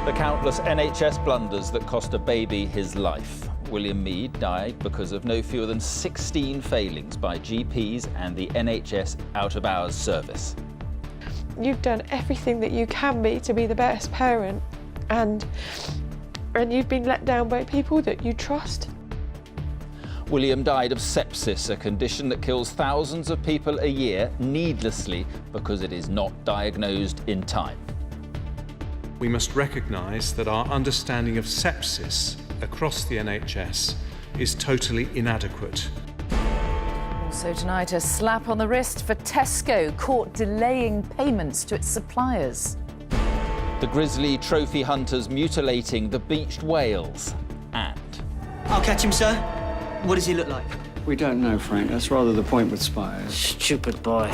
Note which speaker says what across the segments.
Speaker 1: The countless NHS blunders that cost a baby his life. William Mead died because of no fewer than 16 failings by GPs and the NHS out-of-hours service.
Speaker 2: You've done everything that you can be to be the best parent, and you've been let down by people that you trust.
Speaker 1: William died of sepsis, a condition that kills thousands of people a year needlessly because it is not diagnosed in time.
Speaker 3: We must recognise that our understanding of sepsis across the NHS is totally inadequate.
Speaker 4: Also tonight, a slap on the wrist for Tesco, caught delaying payments to its suppliers.
Speaker 1: The grisly trophy hunters mutilating the beached whales. And
Speaker 5: I'll catch him, sir. What does he look like?
Speaker 6: We don't know, Frank. That's rather the point with spies.
Speaker 5: Stupid boy.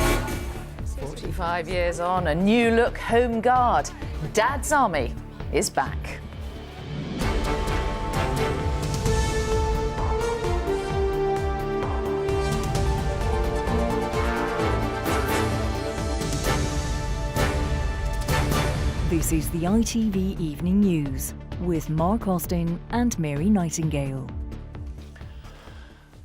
Speaker 4: 45 years on, a new look home guard. Dad's army is back.
Speaker 7: This is the ITV Evening News with Mark Austin and Mary Nightingale.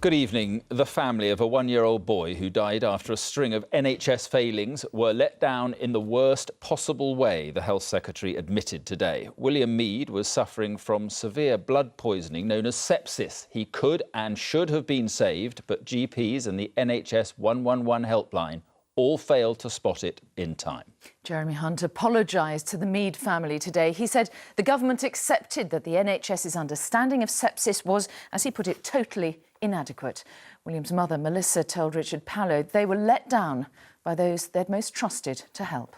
Speaker 1: good evening. The family of a one-year-old boy who died after a string of NHS failings were let down in the worst possible way, the Health Secretary admitted today. William Mead was suffering from severe blood poisoning known as sepsis. He could and should have been saved, but GPs and the NHS 111 helpline all failed to spot it in time.
Speaker 4: Jeremy Hunt apologised to the Mead family today. He said the government accepted that the NHS's understanding of sepsis was, as he put it, totally inadequate. William's mother, Melissa, told Richard Pallow they were let down by those they'd most trusted to help.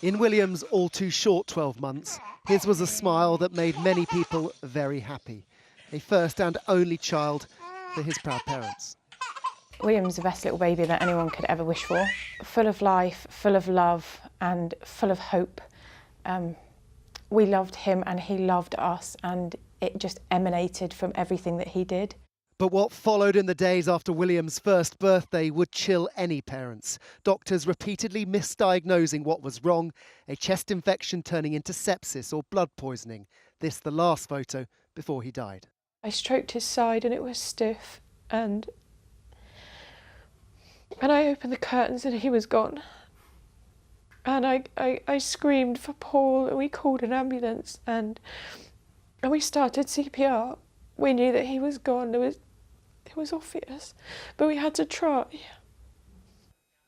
Speaker 8: In William's all too short 12 months, his was a smile that made many people very happy. A first and only child for his proud parents.
Speaker 2: William's the best little baby that anyone could ever wish for. Full of life, full of love and full of hope. We loved him and he loved us, and it just emanated from everything that he did.
Speaker 8: But what followed in the days after William's first birthday would chill any parents. Doctors repeatedly misdiagnosing what was wrong, a chest infection turning into sepsis or blood poisoning. This the last photo before he died.
Speaker 2: I stroked his side and it was stiff, and I opened the curtains and he was gone. And I screamed for Paul, and we called an ambulance and we started CPR. We knew that he was gone. It was obvious, but we had to try.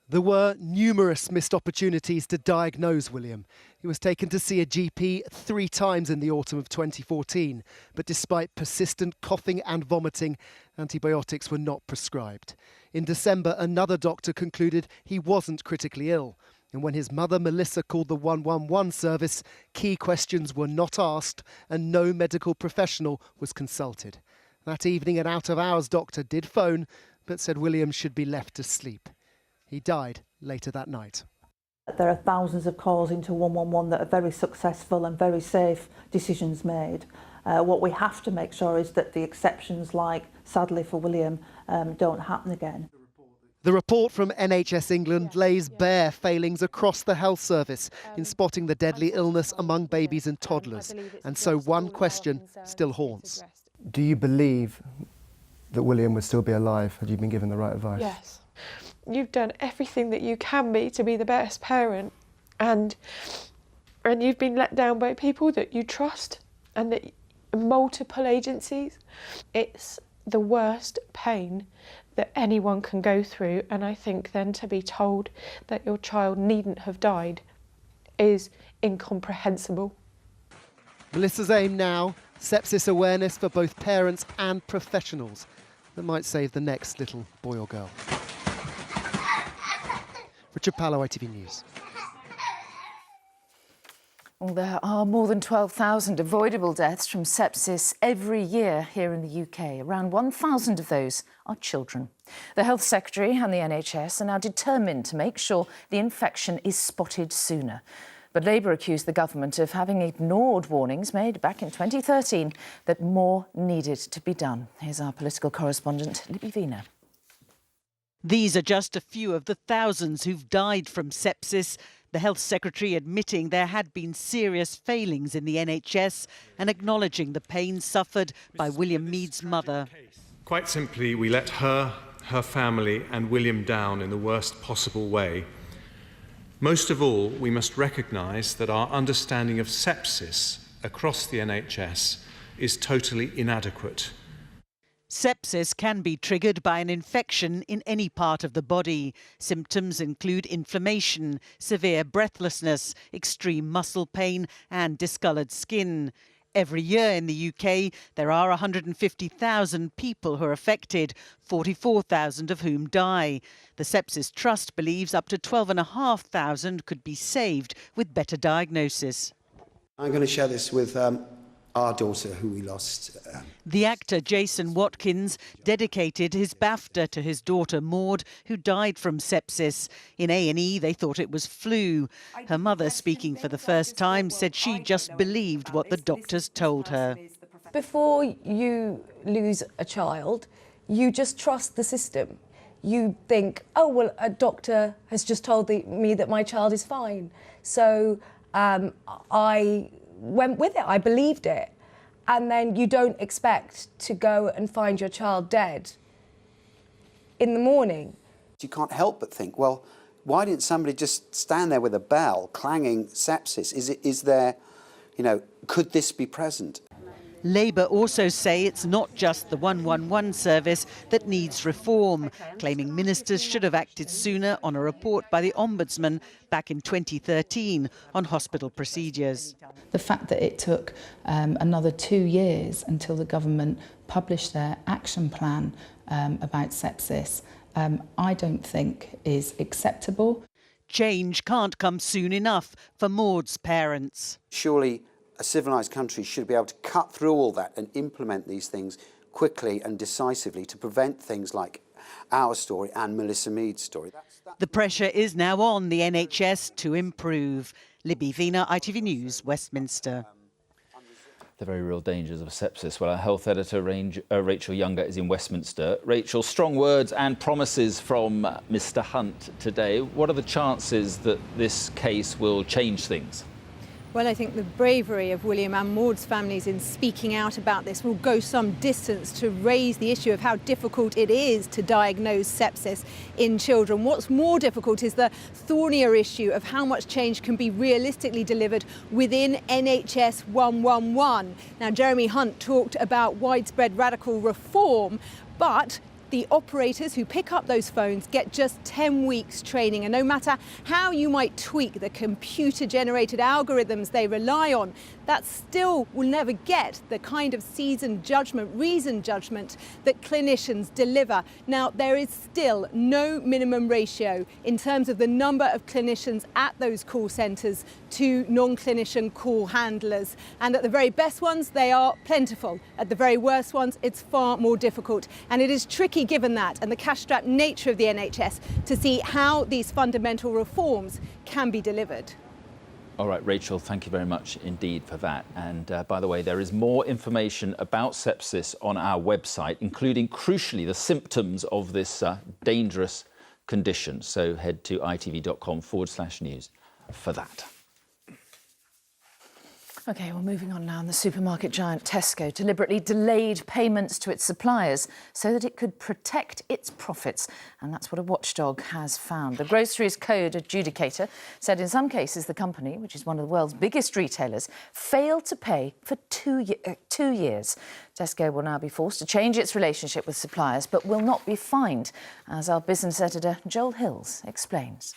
Speaker 8: There were numerous missed opportunities to diagnose William. He was taken to see a GP 3 times in the autumn of 2014, but despite persistent coughing and vomiting, antibiotics were not prescribed. In December, another doctor concluded he wasn't critically ill. And when his mother, Melissa, called the 111 service, key questions were not asked and no medical professional was consulted. That evening, an out-of-hours doctor did phone, but said William should be left to sleep. He died later that night.
Speaker 9: There are thousands of calls into 111 that are very successful and very safe decisions made. What we have to make sure is that the exceptions, like sadly for William, don't happen again.
Speaker 8: The report from NHS England lays bare failings across the health service in spotting the deadly illness among babies and toddlers. And so one question still haunts.
Speaker 10: Do you believe that William would still be alive had you been given the right advice?
Speaker 2: Yes. You've done everything that you can be to be the best parent, and you've been let down by people that you trust and that multiple agencies. It's the worst pain that anyone can go through, and I think then to be told that your child needn't have died is incomprehensible.
Speaker 8: Melissa's aim now, sepsis awareness for both parents and professionals that might save the next little boy or girl. Richard Pallow, ITV News.
Speaker 4: Well, there are more than 12,000 avoidable deaths from sepsis every year here in the UK. Around 1,000 of those are children. The Health Secretary and the NHS are now determined to make sure the infection is spotted sooner. But Labour accused the government of having ignored warnings made back in 2013 that more needed to be done. Here's our political correspondent, Libby Vina.
Speaker 11: These are just a few of the thousands who've died from sepsis. The Health Secretary admitting there had been serious failings in the NHS and acknowledging the pain suffered by William Mead's mother.
Speaker 3: Quite simply, we let her family and William down in the worst possible way. Most of all, we must recognise that our understanding of sepsis across the NHS is totally inadequate.
Speaker 11: Sepsis can be triggered by an infection in any part of the body. Symptoms include inflammation, severe breathlessness, extreme muscle pain and discoloured skin. Every year in the UK, there are 150,000 people who are affected, 44,000 of whom die. The Sepsis Trust believes up to 12,500 could be saved with better diagnosis.
Speaker 12: I'm going to share this with our daughter, who we lost.
Speaker 11: The actor Jason Watkins dedicated his BAFTA to his daughter Maud, who died from sepsis. In A&E, they thought it was flu. Her mother, speaking for the first time, said she just believed what the doctors told her.
Speaker 13: Before you lose a child, you just trust the system. You think, oh, well, a doctor has just told me that my child is fine. So I went with it, I believed it. And then you don't expect to go and find your child dead in the morning.
Speaker 12: You can't help but think, well, why didn't somebody just stand there with a bell clanging sepsis? Is there, could this be present?
Speaker 11: Labour also say it's not just the 111 service that needs reform, claiming ministers should have acted sooner on a report by the Ombudsman back in 2013 on hospital procedures.
Speaker 14: The fact that it took another 2 years until the government published their action plan about sepsis, I don't think is acceptable.
Speaker 11: Change can't come soon enough for Maud's parents.
Speaker 12: Surely a civilised country should be able to cut through all that and implement these things quickly and decisively to prevent things like our story and Melissa Mead's story.
Speaker 11: The pressure is now on the NHS to improve. Libby Vina, ITV News, Westminster.
Speaker 1: The very real dangers of sepsis. Well, our health editor, Rachael Younger, is in Westminster. Rachael, strong words and promises from Mr Hunt today. What are the chances that this case will change things?
Speaker 15: Well, I think the bravery of William and Maud's families in speaking out about this will go some distance to raise the issue of how difficult it is to diagnose sepsis in children. What's more difficult is the thornier issue of how much change can be realistically delivered within NHS 111. Now, Jeremy Hunt talked about widespread radical reform, but the operators who pick up those phones get just 10 weeks training, and no matter how you might tweak the computer-generated algorithms they rely on, that still will never get the kind of reasoned judgment that clinicians deliver. Now, there is still no minimum ratio in terms of the number of clinicians at those call centres to non-clinician call handlers. And at the very best ones, they are plentiful. At the very worst ones, it's far more difficult. And it is tricky, given that and the cash-strapped nature of the NHS, to see how these fundamental reforms can be delivered.
Speaker 1: All right, Rachael, thank you very much indeed for that. And by the way, there is more information about sepsis on our website, including, crucially, the symptoms of this dangerous condition. So head to itv.com/news for that.
Speaker 4: OK, well, moving on now. The supermarket giant Tesco deliberately delayed payments to its suppliers so that it could protect its profits. And that's what a watchdog has found. The Groceries Code adjudicator said in some cases the company, which is one of the world's biggest retailers, failed to pay for 2 years. Tesco will now be forced to change its relationship with suppliers, but will not be fined, as our business editor Joel Hills explains.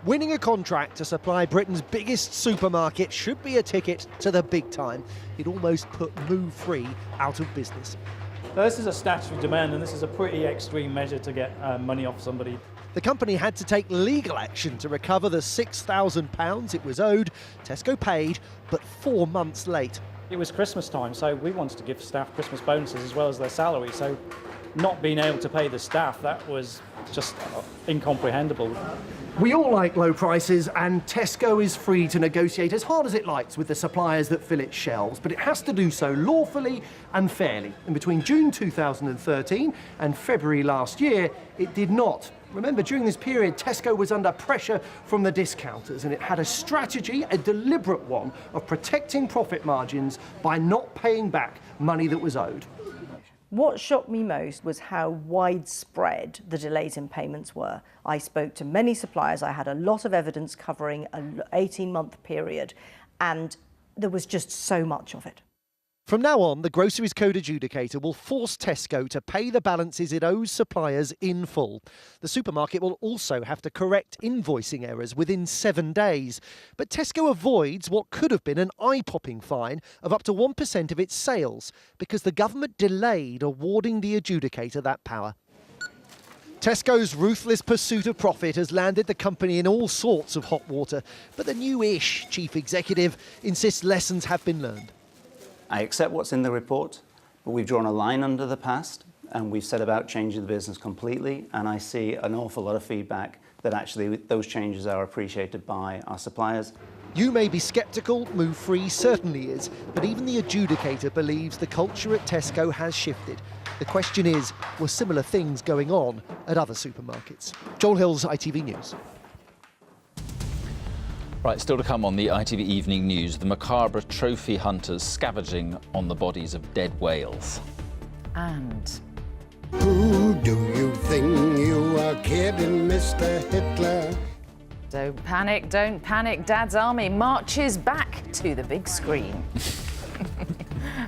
Speaker 8: Winning a contract to supply Britain's biggest supermarket should be a ticket to the big time. It almost put Move Free out of business.
Speaker 16: Now, this is a statutory demand, and this is a pretty extreme measure to get money off somebody.
Speaker 8: The company had to take legal action to recover the £6,000 it was owed. Tesco paid, but 4 months late.
Speaker 16: It was Christmas time, so we wanted to give staff Christmas bonuses as well as their salary. So not being able to pay the staff, that was It's just incomprehensible.
Speaker 17: We all like low prices, and Tesco is free to negotiate as hard as it likes with the suppliers that fill its shelves, but it has to do so lawfully and fairly. And between June 2013 and February last year, it did not. Remember, during this period, Tesco was under pressure from the discounters, and it had a strategy, a deliberate one, of protecting profit margins by not paying back money that was owed.
Speaker 18: What shocked me most was how widespread the delays in payments were. I spoke to many suppliers. I had a lot of evidence covering an 18-month period, and there was just so much of it.
Speaker 8: From now on, the Groceries Code adjudicator will force Tesco to pay the balances it owes suppliers in full. The supermarket will also have to correct invoicing errors within 7 days. But Tesco avoids what could have been an eye-popping fine of up to 1% of its sales because the government delayed awarding the adjudicator that power. Tesco's ruthless pursuit of profit has landed the company in all sorts of hot water, but the new-ish chief executive insists lessons have been learned.
Speaker 19: I accept what's in the report, but we've drawn a line under the past and we've set about changing the business completely, and I see an awful lot of feedback that actually those changes are appreciated by our suppliers.
Speaker 8: You may be sceptical, Move Free certainly is, but even the adjudicator believes the culture at Tesco has shifted. The question is, were similar things going on at other supermarkets? Joel Hills, ITV News.
Speaker 1: Right, still to come on the ITV Evening News, the macabre trophy hunters scavenging on the bodies of dead whales.
Speaker 4: And
Speaker 20: who do you think you are kidding, Mr. Hitler?
Speaker 4: Don't panic, don't panic. Dad's Army marches back to the big screen.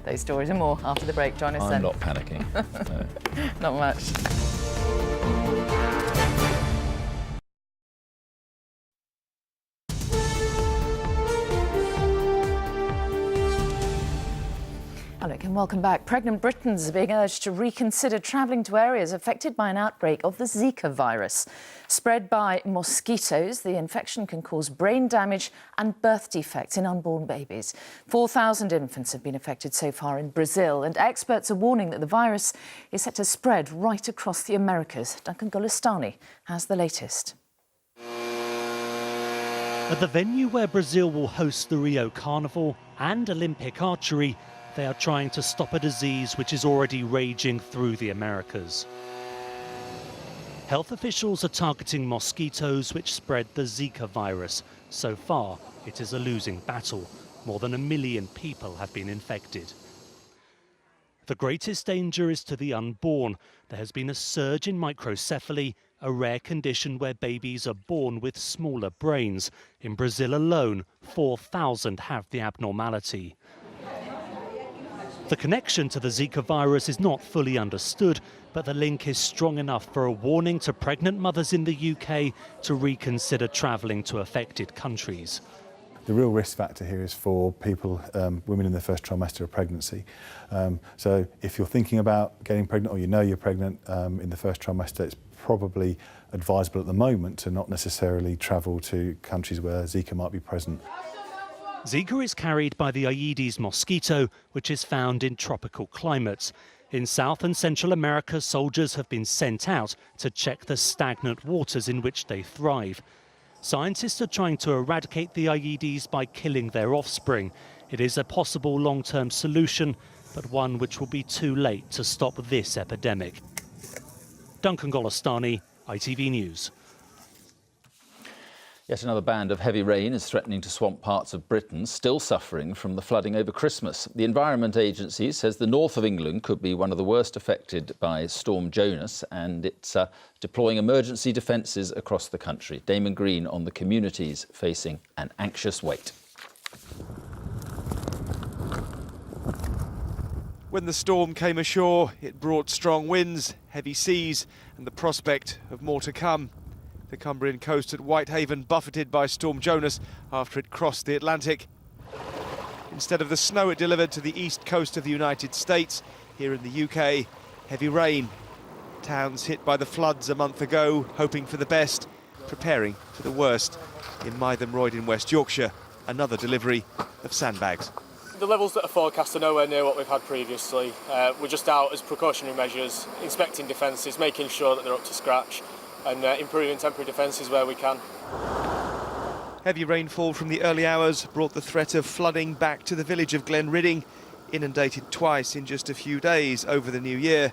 Speaker 4: Those stories and more after the break. Join us then.
Speaker 1: I'm not panicking. No.
Speaker 4: Not much. And welcome back. Pregnant Britons are being urged to reconsider travelling to areas affected by an outbreak of the Zika virus. Spread by mosquitoes, the infection can cause brain damage and birth defects in unborn babies. 4,000 infants have been affected so far in Brazil, and experts are warning that the virus is set to spread right across the Americas. Duncan Golestani has the latest.
Speaker 21: At the venue where Brazil will host the Rio Carnival and Olympic archery, they are trying to stop a disease which is already raging through the Americas. Health officials are targeting mosquitoes which spread the Zika virus. So far, it is a losing battle. More than 1 million people have been infected. The greatest danger is to the unborn. There has been a surge in microcephaly, a rare condition where babies are born with smaller brains. In Brazil alone, 4,000 have the abnormality. The connection to the Zika virus is not fully understood, but the link is strong enough for a warning to pregnant mothers in the UK to reconsider travelling to affected countries.
Speaker 22: The real risk factor here is for people, women in their first trimester of pregnancy. So if you're thinking about getting pregnant or you know you're pregnant in the first trimester, it's probably advisable at the moment to not necessarily travel to countries where Zika might be present.
Speaker 21: Zika is carried by the Aedes mosquito, which is found in tropical climates. In South and Central America, soldiers have been sent out to check the stagnant waters in which they thrive. Scientists are trying to eradicate the Aedes by killing their offspring. It is a possible long-term solution, but one which will be too late to stop this epidemic. Duncan Golestani, ITV News.
Speaker 1: Yet another band of heavy rain is threatening to swamp parts of Britain, still suffering from the flooding over Christmas. The Environment Agency says the north of England could be one of the worst affected by Storm Jonas, and it's deploying emergency defences across the country. Damon Green on the communities facing an anxious wait.
Speaker 23: When the storm came ashore, it brought strong winds, heavy seas and the prospect of more to come. The Cumbrian coast at Whitehaven buffeted by Storm Jonas after it crossed the Atlantic. Instead of the snow it delivered to the east coast of the United States, here in the UK, heavy rain. Towns hit by the floods a month ago, hoping for the best, preparing for the worst. In Mytham Royd in West Yorkshire, another delivery of sandbags.
Speaker 24: The levels that are forecast are nowhere near what we've had previously. We're just out as precautionary measures, inspecting defences, making sure that they're up to scratch. and improving temporary defences where we can.
Speaker 23: Heavy rainfall from the early hours brought the threat of flooding back to the village of Glenridding, inundated twice in just a few days over the new year.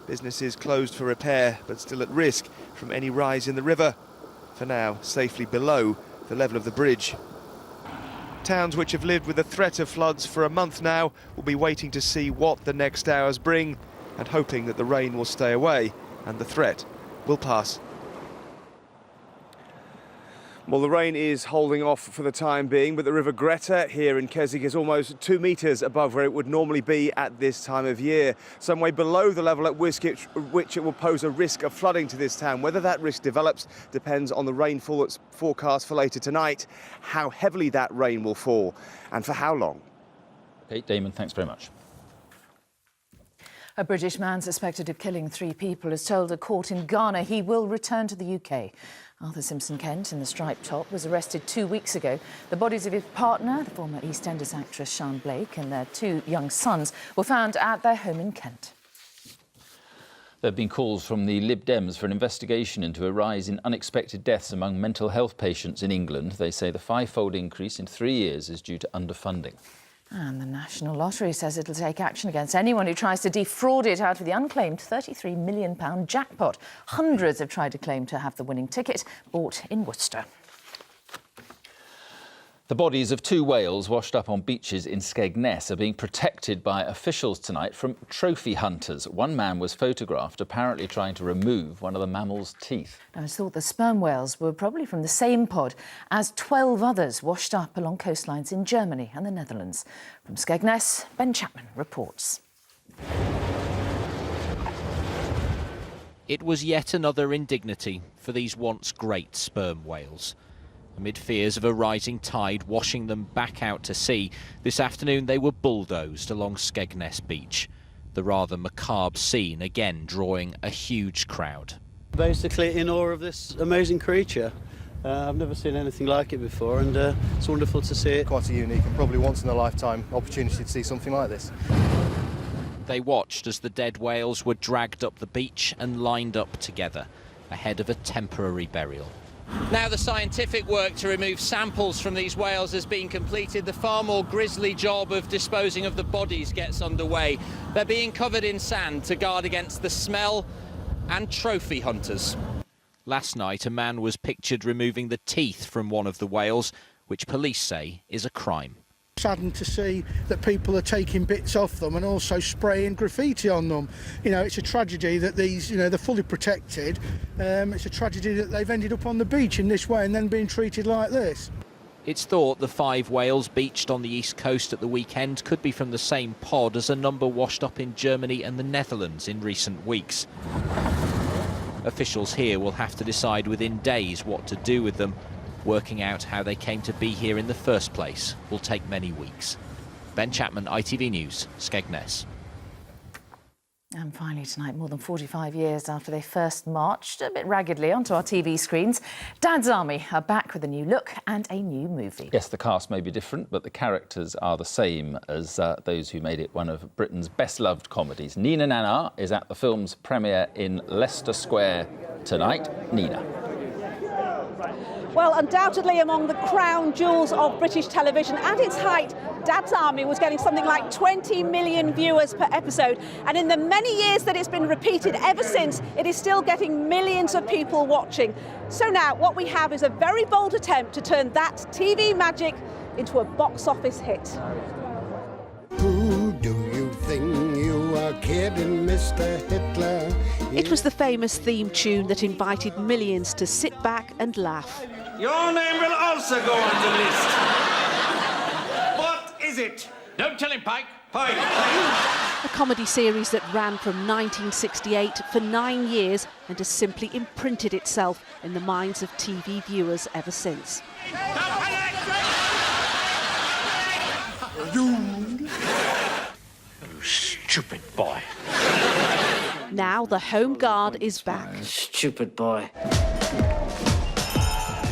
Speaker 23: Businesses closed for repair, but still at risk from any rise in the river, for now safely below the level of the bridge. Towns which have lived with the threat of floods for a month now will be waiting to see what the next hours bring and hoping that the rain will stay away and the threat will pass. Well, the rain is holding off for the time being, but the River Greta here in Keswick is almost 2 metres above where it would normally be at this time of year, some way below the level at which it will pose a risk of flooding to this town. Whether that risk develops depends on the rainfall that's forecast for later tonight, how heavily that rain will fall, and for how long.
Speaker 1: OK, Damon, thanks very much.
Speaker 4: A British man suspected of killing 3 people has told a court in Ghana he will return to the UK. Arthur Simpson Kent in the striped top was arrested 2 weeks ago. The bodies of his partner, the former EastEnders actress Sian Blake, and their 2 young sons were found at their home in Kent.
Speaker 1: There have been calls from the Lib Dems for an investigation into a rise in unexpected deaths among mental health patients in England. They say the 5-fold increase in 3 years is due to underfunding.
Speaker 4: And the National Lottery says it'll take action against anyone who tries to defraud it out of the unclaimed £33 million jackpot. Hundreds have tried to claim to have the winning ticket, bought in Worcester.
Speaker 1: The bodies of 2 whales washed up on beaches in Skegness are being protected by officials tonight from trophy hunters. One man was photographed apparently trying to remove one of the mammal's teeth.
Speaker 4: Now, it's thought the sperm whales were probably from the same pod as 12 others washed up along coastlines in Germany and the Netherlands. From Skegness, Ben Chapman reports.
Speaker 5: It was yet another indignity for these once great sperm whales. Amid fears of a rising tide washing them back out to sea, this afternoon they were bulldozed along Skegness Beach. The rather macabre scene again drawing a huge crowd.
Speaker 6: Basically in awe of this amazing creature. I've never seen anything like it before, and it's wonderful to see it.
Speaker 10: Quite a unique and probably once in a lifetime opportunity to see something like this.
Speaker 5: They watched as the dead whales were dragged up the beach and lined up together ahead of a temporary burial. Now the scientific work to remove samples from these whales has been completed. The far more grisly job of disposing of the bodies gets underway. They're being covered in sand to guard against the smell and trophy hunters. Last night, a man was pictured removing the teeth from one of the whales, which police say is a crime.
Speaker 7: Saddened to see that people are taking bits off them and also spraying graffiti on them. You know, it's a tragedy that these, they're fully protected. It's a tragedy that they've ended up on the beach in this way and then being treated like this.
Speaker 5: It's thought the 5 whales beached on the east coast at the weekend could be from the same pod as a number washed up in Germany and the Netherlands in recent weeks. Officials here will have to decide within days what to do with them. Working out how they came to be here in the first place will take many weeks. Ben Chapman, ITV News, Skegness.
Speaker 4: And finally tonight, more than 45 years after they first marched a bit raggedly onto our TV screens, Dad's Army are back with a new look and a new movie.
Speaker 1: Yes, the cast may be different, but the characters are the same as those who made it one of Britain's best-loved comedies. Nina Nanar is at the film's premiere in Leicester Square tonight. Nina.
Speaker 9: Well, undoubtedly among the crown jewels of British television. At its height, Dad's Army was getting something like 20 million viewers per episode. And in the many years that it's been repeated ever since, it is still getting millions of people watching. So now what we have is a very bold attempt to turn that TV magic into a box office hit.
Speaker 20: Who do you think you are kidding, Mr. Hitler?
Speaker 9: It was the famous theme tune that invited millions to sit back and laugh.
Speaker 25: Your name will also go on the list. What is it? Don't tell him, Pike. Pike.
Speaker 9: A comedy series that ran from 1968 for 9 years and has simply imprinted itself in the minds of TV viewers ever since.
Speaker 25: You stupid boy.
Speaker 9: Now the Home Guard is back.
Speaker 25: Stupid boy.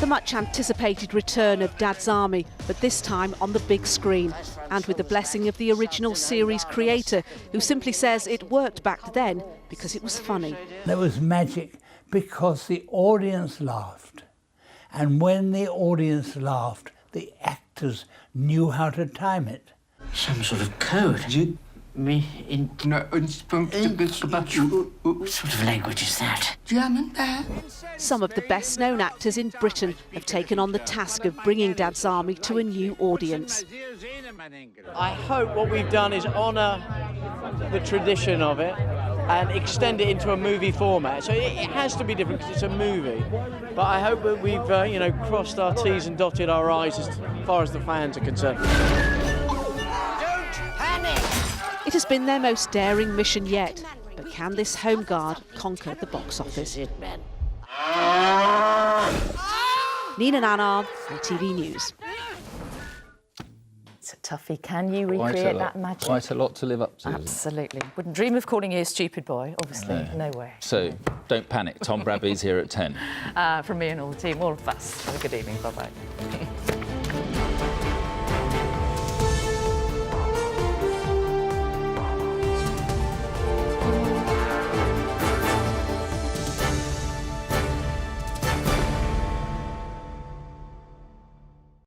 Speaker 9: The much anticipated return of Dad's Army, but this time on the big screen, and with the blessing of the original series creator, who simply says it worked back then because it was funny.
Speaker 26: There was magic
Speaker 2: Because the audience laughed. And when the audience laughed, the actors knew how to time it.
Speaker 25: Some sort of code. What sort of language is that?
Speaker 2: German,
Speaker 9: Some of the best-known actors in Britain have taken on the task of bringing Dad's Army to a new audience.
Speaker 3: I hope what we've done is honour the tradition of it and extend it into a movie format. So it has to be different because it's a movie. But I hope that we've, crossed our T's and dotted our I's as far as the fans are concerned.
Speaker 9: It has been their most daring mission yet, but can this home guard conquer the box office? Nina Nanar, ITV News.
Speaker 4: It's a toughie. Can you recreate that magic?
Speaker 1: Quite a lot to live up to.
Speaker 4: Absolutely. Wouldn't dream of calling you a stupid boy, obviously. No way.
Speaker 1: So, don't panic. Tom Bradby's here at 10.
Speaker 4: From me and all the team, all of us. Have a good evening. Bye-bye.